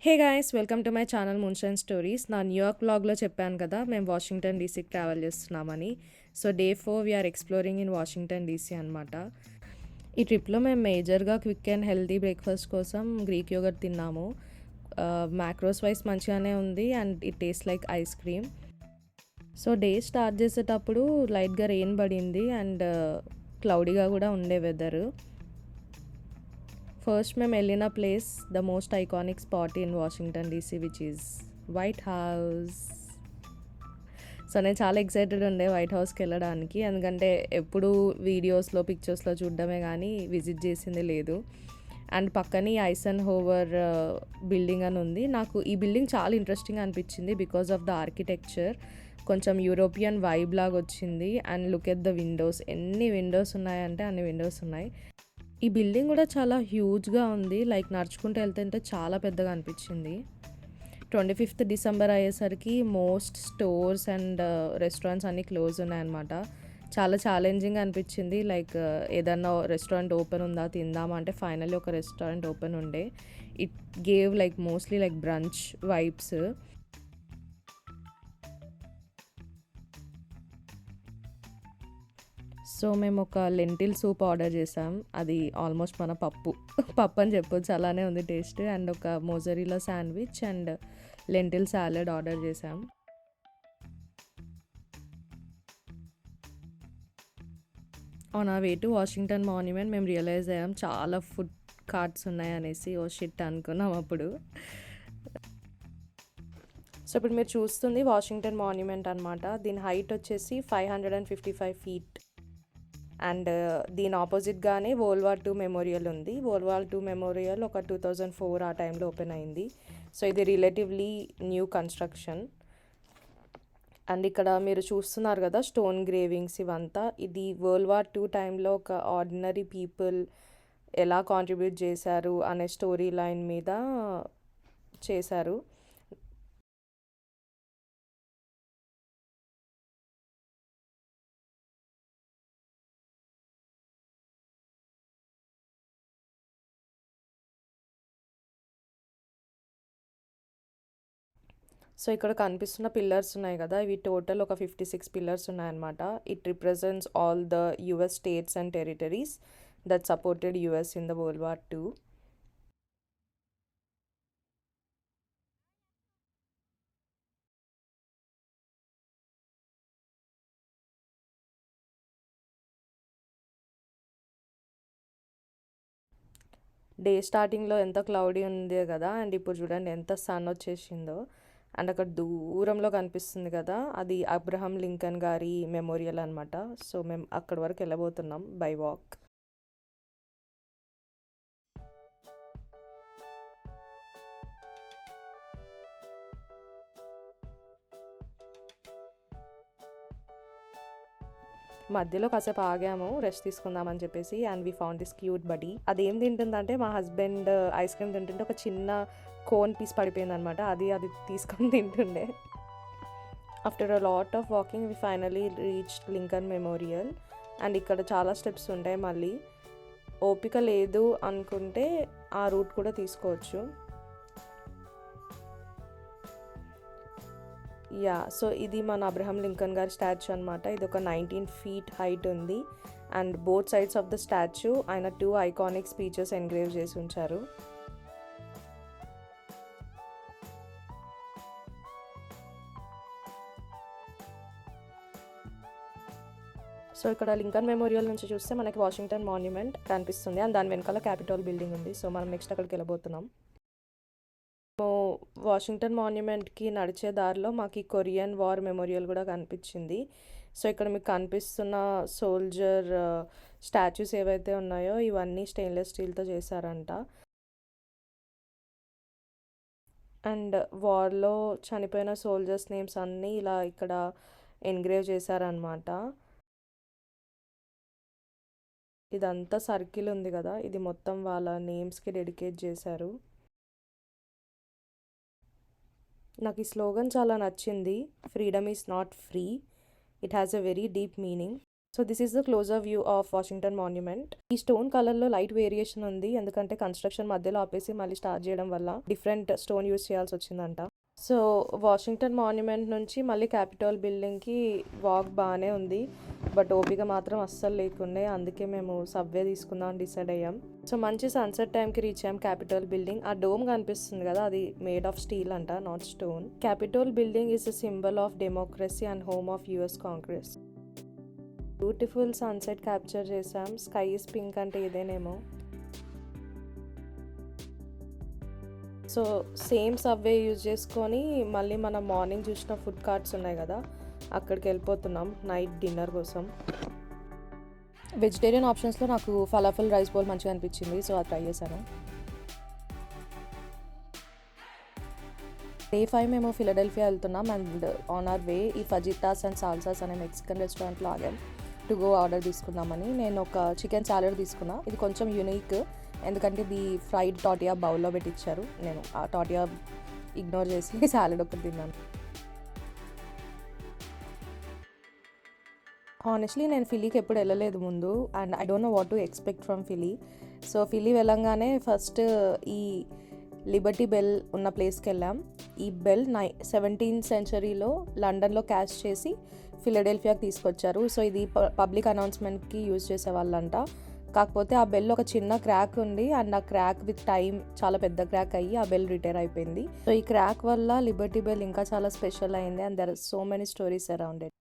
Hey guys, welcome to my channel Moonshine Stories. నా New York వ్లాగ్లో చెప్పాను కదా మేము వాషింగ్టన్ డీసీకి ట్రావెల్ చేస్తున్నామని. So day 4 we are exploring in Washington DC అనమాట. ఈ ట్రిప్లో మేము మేజర్గా క్విక్ అండ్ హెల్తీ బ్రేక్ఫాస్ట్ కోసం గ్రీక్ యోగర్ట్ తిన్నాము. మ్యాక్రోస్ వైస్ మంచిగానే ఉంది and it taste like ice cream. So day start చేసేటప్పుడు లైట్గా రెయిన్ పడింది అండ్ క్లౌడీగా కూడా ఉండే వెదరు. ఫస్ట్ మేము వెళ్ళిన place the most iconic spot in Washington DC which is white house. So నేను చాలా ఎక్సైటెడ్ ఉండే వైట్ హౌస్కి వెళ్ళడానికి, ఎందుకంటే ఎప్పుడు వీడియోస్లో పిక్చర్స్లో చూడడమే కానీ విజిట్ చేసింది లేదు. అండ్ పక్కనే ఐసన్ హోవర్ బిల్డింగ్ అని ఉంది. నాకు ఈ బిల్డింగ్ చాలా ఇంట్రెస్టింగ్ అనిపించింది బికాస్ ఆఫ్ ద ఆర్కిటెక్చర్. కొంచెం యూరోపియన్ వైబ్ లాగా వచ్చింది. And look at the Windows, ఎన్ని విండోస్ ఉన్నాయంటే అన్ని విండోస్ ఉన్నాయి. ఈ బిల్డింగ్ కూడా చాలా హ్యూజ్గా ఉంది, లైక్ నడుచుకుంటూ వెళ్తుంటే చాలా పెద్దగా అనిపించింది. 25th డిసెంబర్ అయ్యేసరికి మోస్ట్ స్టోర్స్ అండ్ రెస్టారెంట్స్ అన్నీ క్లోజ్ ఉన్నాయన్నమాట. చాలా ఛాలెంజింగ్ అనిపించింది. లైక్ ఏదన్నా రెస్టారెంట్ ఓపెన్ ఉందా తిందామా అంటే ఫైనల్లీ ఒక రెస్టారెంట్ ఓపెన్ ఉండే. It gave like mostly like branch vibes. So మేము ఒక లెంటిల్ సూప్ ఆర్డర్ చేసాం. అది ఆల్మోస్ట్ మన పప్పు అని చెప్పొచ్చు, అలానే ఉంది టేస్ట్. అండ్ ఒక mozzarella sandwich and lentil salad order చేసాం. On the way to Washington Monument మేము రియలైజ్ అయ్యాం చాలా ఫుడ్ కార్ట్స్ ఉన్నాయనేసి. ఓ షిట్ అనుకున్నాం అప్పుడు. సో ఇప్పుడు మీరు చూస్తుంది వాషింగ్టన్ మాన్యుమెంట్ అనమాట. దీని హైట్ వచ్చేసి 555 feet. అండ్ దీని ఆపోజిట్గానే వరల్డ్ వార్ 2 మెమోరియల్ ఉంది. వరల్డ్ వార్ 2 మెమోరియల్ ఒక 2004 ఆ టైంలో ఓపెన్ అయింది. సో ఇది రిలేటివ్లీ న్యూ కన్స్ట్రక్షన్. అండ్ ఇక్కడ మీరు చూస్తున్నారు కదా స్టోన్ గ్రేవింగ్స్ ఇవంతా. ఇది వరల్డ్ వార్ 2 టైంలో ఒక ఆర్డినరీ పీపుల్ ఎలా కాంట్రిబ్యూట్ చేశారు అనే స్టోరీ లైన్ మీద చేశారు. సో ఇక్కడ కనిపిస్తున్న పిల్లర్స్ ఉన్నాయి కదా, ఇవి టోటల్ ఒక 56 పిల్లర్స్ ఉన్నాయన్నమాట. It represents all the US states and territories that supported US in the world war 2. Day స్టార్టింగ్లో ఎంత క్లౌడీ ఉంది కదా, అండ్ ఇప్పుడు చూడండి ఎంత సన్ వచ్చేసిందో. అండ్ అక్కడ దూరంలో కనిపిస్తుంది కదా, అది అబ్రహం లింకన్ గారి మెమోరియల్ అనమాట. సో మేము అక్కడి వరకు వెళ్ళబోతున్నాం బై వాక్. మధ్యలో కాసేపు ఆగాము రెస్ట్ తీసుకుందామని చెప్పేసి. And we found this cute buddy. అదేం తింటుందంటే మా హస్బెండ్ ఐస్ క్రీమ్ తింటుంటే ఒక చిన్న కోన్ పీస్ పడిపోయింది అనమాట. అది తీసుకొని తింటుండే. After a lot of walking we finally reached Lincoln Memorial. And ఇక్కడ చాలా స్టెప్స్ ఉంటాయి. మళ్ళీ ఓపిక లేదు అనుకుంటే ఆ రూట్ కూడా తీసుకోవచ్చు. యా, సో ఇది మన అబ్రహం లింకన్ గారి స్టాచ్యూ అనమాట. ఇది ఒక 19 feet హైట్ ఉంది. And both sides of the statue ఆయన 2 ఐకానిక్ స్పీచెస్ ఎంగ్రేవ్ చేసి ఉంచారు. సో ఇక్కడ లింకన్ మెమోరియల్ నుంచి చూస్తే మనకి వాషింగ్టన్ మాన్యుమెంట్ కనిపిస్తుంది. అండ్ దాని వెనకాల క్యాపిటల్ బిల్డింగ్ ఉంది. సో మనం నెక్స్ట్ అక్కడికి వెళ్ళబోతున్నాం. వాషింగ్టన్ మాన్యుమెంట్కి నడిచే దారిలో మాకు కొరియన్ వార్ మెమోరియల్ కూడా కనిపించింది. సో ఇక్కడ మీకు కనిపిస్తున్న సోల్జర్ స్టాచ్యూస్ ఏవైతే ఉన్నాయో ఇవన్నీ స్టెయిన్లెస్ స్టీల్తో చేశారంట. అండ్ వార్లో చనిపోయిన సోల్జర్స్ నేమ్స్ అన్నీ ఇలా ఇక్కడ ఎన్గ్రేవ్ చేశారనమాట. ఇదంతా సర్కిల్ ఉంది కదా, ఇది మొత్తం వాళ్ళ నేమ్స్కి డెడికేట్ చేశారు. నాకు ఈ స్లోగన్ చాలా నచ్చింది. Freedom is not free, it has a very deep meaning. So this is the closer view of Washington monument. ఈ స్టోన్ కలర్లో లైట్ వేరియేషన్ ఉంది, ఎందుకంటే కన్స్ట్రక్షన్ మధ్యలో ఆపేసి మళ్ళీ స్టార్ట్ చేయడం వల్ల డిఫరెంట్ స్టోన్ యూస్ చేయాల్సి వచ్చిందంట. సో వాషింగ్టన్ మాన్యుమెంట్ నుంచి మళ్ళీ క్యాపిటల్ బిల్డింగ్కి వాక్ బాగానే ఉంది, బట్ ఓపిక మాత్రం అస్సలు లేకుండే, అందుకే మేము సబ్వే తీసుకుందాం అని డిసైడ్ అయ్యాం. సో మంచి సన్సెట్ టైంకి రీచ్ అయ్యాం క్యాపిటల్ బిల్డింగ్. ఆ డోమ్ కనిపిస్తుంది కదా, అది మేడ్ ఆఫ్ స్టీల్ అంట, not stone. Capital building is a symbol of democracy and home of US Congress. Beautiful sunset capture చేసాం. స్కై ఇస్ పింక్ అంటే ఇదేనేమో. సో సేమ్ సబ్వే యూజ్ చేసుకొని మళ్ళీ మనం మార్నింగ్ చూసిన ఫుడ్ కార్ట్స్ ఉన్నాయి కదా, అక్కడికి వెళ్ళిపోతున్నాం నైట్ డిన్నర్ కోసం. వెజిటేరియన్ ఆప్షన్స్లో నాకు ఫలాఫల్ రైస్ బౌల్ మంచిగా అనిపించింది, సో అది ట్రై చేశాను. డే 5 మేము ఫిలడెల్ఫియా వెళ్తున్నాం, అండ్ ఆన్ అవర్ వే ఈ ఫజితాస్ అండ్ సాల్సాస్ అనే మెక్సికన్ రెస్టారెంట్లో ఆగాం టు గో ఆర్డర్ తీసుకుందామని. నేను ఒక చికెన్ సాలడ్ తీసుకున్నా. ఇది కొంచెం యూనిక్, ఎందుకంటే ఇది ఫ్రైడ్ టాటియా బౌల్లో పెట్టించారు. నేను ఆ టాటియా ఇగ్నోర్ చేసి సాలడ్ ఒకటి తిన్నాను. హానెస్ట్లీ నేను ఫిలీకి ఎప్పుడు వెళ్ళలేదు ముందు, and I don't know what to expect from Philly. So Philly వెళ్ళంగానే ఫస్ట్ ఈ లిబర్టీ బెల్ ఉన్న ప్లేస్కి వెళ్ళాం. ఈ బెల్ 17th సెంచరీలో లండన్లో క్యాష్ చేసి ఫిలడెల్ఫియాకి తీసుకొచ్చారు. సో ఇది పబ్లిక్ అనౌన్స్మెంట్కి యూజ్ చేసేవాళ్ళంట. కాకపోతే ఆ బెల్ ఒక చిన్న క్రాక్ ఉంది, అండ్ ఆ క్రాక్ విత్ టైం చాలా పెద్ద క్రాక్ అయ్యి ఆ బెల్ రిటైర్ అయిపోయింది. సో ఈ క్రాక్ వల్ల లిబర్టీ బెల్ ఇంకా చాలా స్పెషల్ అయింది, and there are so many stories around it.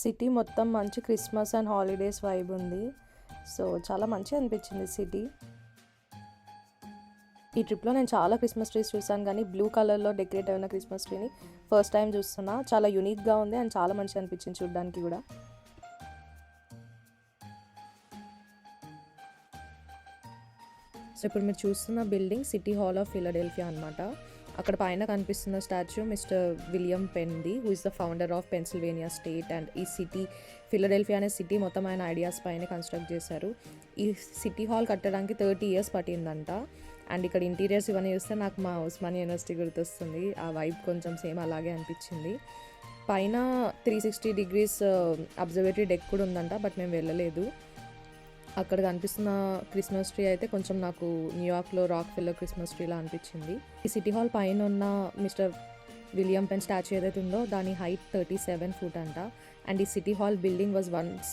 City మొత్తం మంచి క్రిస్మస్ అండ్ హాలిడేస్ వైబ్ ఉంది. సో చాలా మంచిగా అనిపించింది సిటీ. ఈ ట్రిప్లో నేను చాలా క్రిస్మస్ ట్రీస్ చూసాను, కానీ బ్లూ కలర్లో డెకరేట్ అయిన క్రిస్మస్ ట్రీని ఫస్ట్ టైం చూస్తున్నా. చాలా యూనిక్గా ఉంది అండ్ చాలా మంచిగా అనిపించింది చూడడానికి కూడా. సో ఇప్పుడు మీరు చూస్తున్న building city hall of Philadelphia అనమాట. అక్కడ పైన కనిపిస్తున్న స్టాచ్యూ మిస్టర్ విలియం పెన్ది, who is the founder of Pennsylvania state. And ఈ సిటీ ఫిలడెల్ఫియా అనే సిటీ మొత్తం ఆయన ఐడియాస్ పైన కన్స్ట్రక్ట్ చేశారు. ఈ సిటీ హాల్ కట్టడానికి 30 years పట్టిందంట. అండ్ ఇక్కడ ఇంటీరియర్స్ ఇవన్నీ చూస్తే నాకు మా ఉస్మానియా యూనివర్సిటీ గుర్తొస్తుంది. ఆ వైబ్ కొంచెం సేమ్ అలాగే అనిపించింది. పైన 360 degrees అబ్జర్వేటరీ డెక్ కూడా ఉందంట, బట్ మేము వెళ్ళలేదు. అక్కడ కనిపిస్తున్న క్రిస్మస్ ట్రీ అయితే కొంచెం నాకు న్యూయార్క్లో రాక్ ఫెల్లర్ క్రిస్మస్ ట్రీలా అనిపించింది. ఈ సిటీ హాల్ పైన ఉన్న మిస్టర్ విలియం పెన్ స్టాచ్యూ ఏదైతే ఉందో దాని హైట్ 37 feet అంట. అండ్ ఈ city hall building was once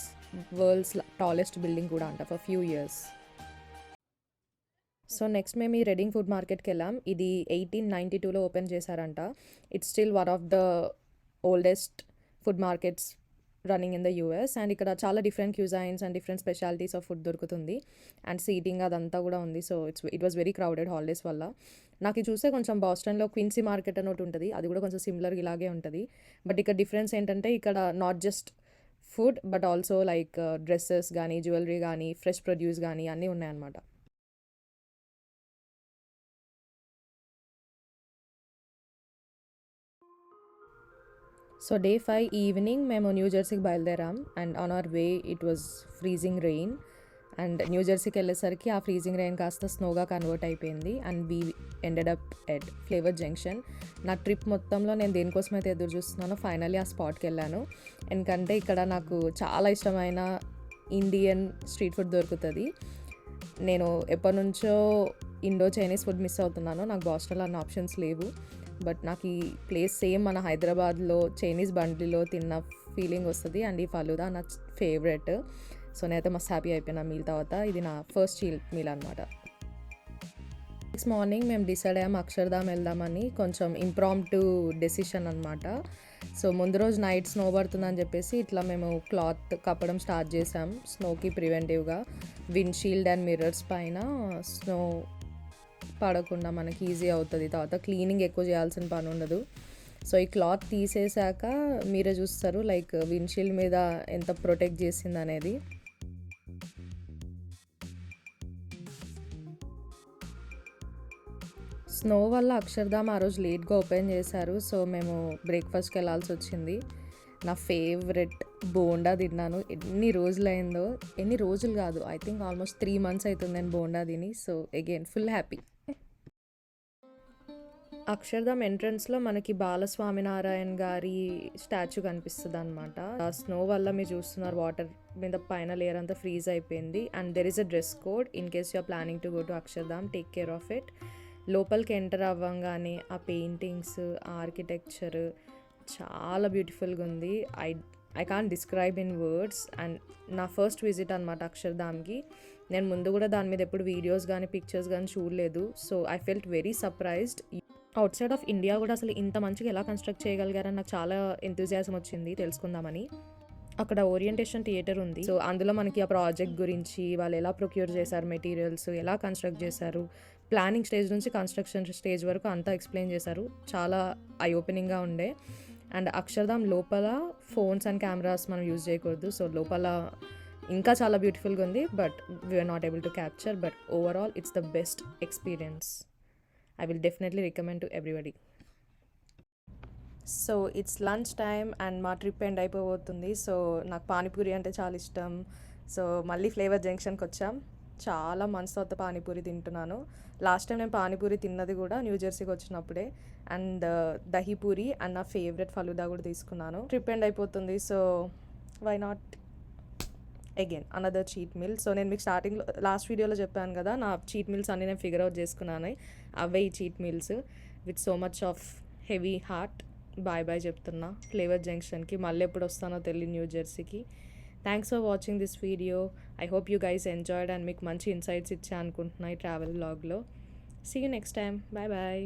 world's tallest building కూడా అంట for few years. So next మేము ఈ రెడింగ్ ఫుడ్ మార్కెట్కి వెళ్ళాం. ఇది 1892లో ఓపెన్ చేశారంట. It's still one of the oldest food markets running in the US. And ఇక్కడ చాలా different cuisines and different specialities of food దొరుకుతుంది, అండ్ సీటింగ్ అదంతా కూడా ఉంది. So it was very crowded holidays వల్ల. నాకు ఇది చూస్తే కొంచెం బాస్టన్లో క్విన్సీ మార్కెట్ అని ఒకటి ఉంటుంది, అది కూడా కొంచెం సిమిలర్ ఇలాగే ఉంటుంది. బట్ ఇక్కడ డిఫరెన్స్ ఏంటంటే ఇక్కడ not just food but also like dresses కానీ, జ్యువెలరీ కానీ, ఫ్రెష్ ప్రొడ్యూస్ కానీ అన్నీ ఉన్నాయన్నమాట. సో డే 5 ఈవినింగ్ మేము న్యూ జెర్సీకి బయలుదేరాం, and on our way it was freezing rain. And New జెర్సీకి వెళ్ళేసరికి ఆ ఫ్రీజింగ్ రెయిన్ కాస్త స్నోగా కన్వర్ట్ అయిపోయింది, and we ended up at Flavor Junction. నా ట్రిప్ మొత్తంలో నేను దేనికోసం అయితే ఎదురు చూస్తున్నానో ఫైనల్లీ ఆ స్పాట్కి వెళ్ళాను. ఎందుకంటే ఇక్కడ నాకు చాలా ఇష్టమైన ఇండియన్ స్ట్రీట్ ఫుడ్ దొరుకుతుంది. నేను ఎప్పటి నుంచో ఇండో చైనీస్ ఫుడ్ మిస్ అవుతున్నాను, నాకు బాస్టన్లో అన్న ఆప్షన్స్ లేవు. బట్ నాకు ఈ ప్లేస్ సేమ్ మన హైదరాబాద్లో చైనీస్ బండిలో తిన్న ఫీలింగ్ వస్తుంది, అండ్ ఈ ఫలూదా నా ఫేవరెట్. సో నేనైతే మస్త్ హ్యాపీ అయిపోయినా మీల్ తర్వాత. ఇది నా ఫస్ట్ మీల్ అనమాట. నెక్స్ట్ మార్నింగ్ మేము డిసైడ్ అయ్యాం అక్షర్ధామ్ వెళ్దామని. కొంచెం ఇంప్రాంప్టు డెసిషన్ అనమాట. సో ముందు రోజు నైట్ స్నో పడుతుందని చెప్పేసి ఇట్లా మేము క్లాత్ కప్పడం స్టార్ట్ చేసాం స్నోకి ప్రివెంటివ్గా. విండ్షీల్డ్ అండ్ మిర్రర్స్ పైన స్నో పడకుండా మనకి ఈజీ అవుతుంది, తర్వాత క్లీనింగ్ ఎక్కువ చేయాల్సిన పని ఉండదు. సో ఈ క్లాత్ తీసేసాక మీరే చూస్తారు లైక్ విండ్షీల్డ్ మీద ఎంత ప్రొటెక్ట్ చేసింది అనేది. స్నో వల్ల అక్షర్ధామ్ ఆ రోజు లేట్గా ఓపెన్ చేశారు. సో మేము బ్రేక్ఫాస్ట్కి వెళ్ళాల్సి వచ్చింది. నా ఫేవరెట్ బోండా తిన్నాను. ఎన్ని రోజులైందో, ఎన్ని రోజులు కాదు, ఐ థింక్ ఆల్మోస్ట్ 3 months అవుతుంది నేను బోండా తిని. So again full happy. Akshardham ఎంట్రన్స్లో మనకి బాలస్వామినారాయణ గారి స్టాచ్యూ కనిపిస్తుంది అనమాట. ఆ స్నో వల్ల మీరు చూస్తున్నారు వాటర్ మీద పైన లేయర్ అంతా ఫ్రీజ్ అయిపోయింది. And there is a dress code in case you're planning to go to Akshardham, take care of it. లోపలికి ఎంటర్ అవ్వగానే ఆ పెయింటింగ్స్, ఆ ఆర్కిటెక్చర్ చాలా బ్యూటిఫుల్గా ఉంది. I can't describe in words. And నా ఫస్ట్ విజిట్ అనమాట అక్షర్ధామ్కి. నేను ముందు కూడా దాని మీద ఎప్పుడు వీడియోస్ కానీ పిక్చర్స్ కానీ చూడలేదు. So I felt very surprised. Out side of India కూడా అసలు ఇంత మంచిగా ఎలా కన్స్ట్రక్ట్ చేయగలిగారని నాకు చాలా ఎంతూజియాజం వచ్చింది తెలుసుకుందామని. అక్కడ ఓరియంటేషన్ థియేటర్ ఉంది. సో అందులో మనకి ఆ ప్రాజెక్ట్ గురించి, వాళ్ళు ఎలా ప్రొక్యూర్ చేశారు మెటీరియల్స్, ఎలా కన్స్ట్రక్ట్ చేశారు, ప్లానింగ్ స్టేజ్ నుంచి కన్స్ట్రక్షన్ స్టేజ్ వరకు అంతా ఎక్స్ప్లెయిన్ చేశారు. చాలా ఐ ఓపెనింగ్గా ఉండే. అండ్ అక్షర్ధామ్ లోపల ఫోన్స్ అండ్ కెమెరాస్ మనం యూజ్ చేయకూడదు. సో లోపల ఇంకా చాలా బ్యూటిఫుల్గా ఉంది. But we're not able to capture. But overall it's the best experience. I will definitely recommend to everybody. So it's lunch time and మా ట్రిప్ ఎండ్ అయిపోతుంది. సో నాకు పానీపూరి అంటే చాలా ఇష్టం. సో మళ్ళీ ఫ్లేవర్ జంక్షన్కి వచ్చాం. చాలా మంత్స్ తర్వాత పానీపూరి తింటున్నాను. లాస్ట్ టైం నేను పానీపూరి తిన్నది కూడా న్యూ జెర్సీకి వచ్చినప్పుడే. అండ్ దహీపూరి అండ్ నా ఫేవరెట్ ఫలూదా కూడా తీసుకున్నాను. ట్రిప్ ఎండ్ అయిపోతుంది. So why not again another cheat meal. So నేను మీకు స్టార్టింగ్లో లాస్ట్ వీడియోలో చెప్పాను కదా, నా చీట్ మీల్స్ అన్నీ నేను ఫిగర్ అవుట్ చేసుకున్నాను. అవే ఈ cheat meals with so much of heavy heart. Bye bye చెప్తున్నా ఫ్లేవర్ జంక్షన్కి. మళ్ళీ ఎప్పుడు వస్తానో తెలియదు న్యూ జెర్సీకి. Thanks for watching this video. I hope you guys enjoyed and మీకు మంచి ఇన్సైట్స్ ఇచ్చా అనుకుంటున్నా ఈ ట్రావెల్ వ్లాగ్లో. See you next time. Bye bye.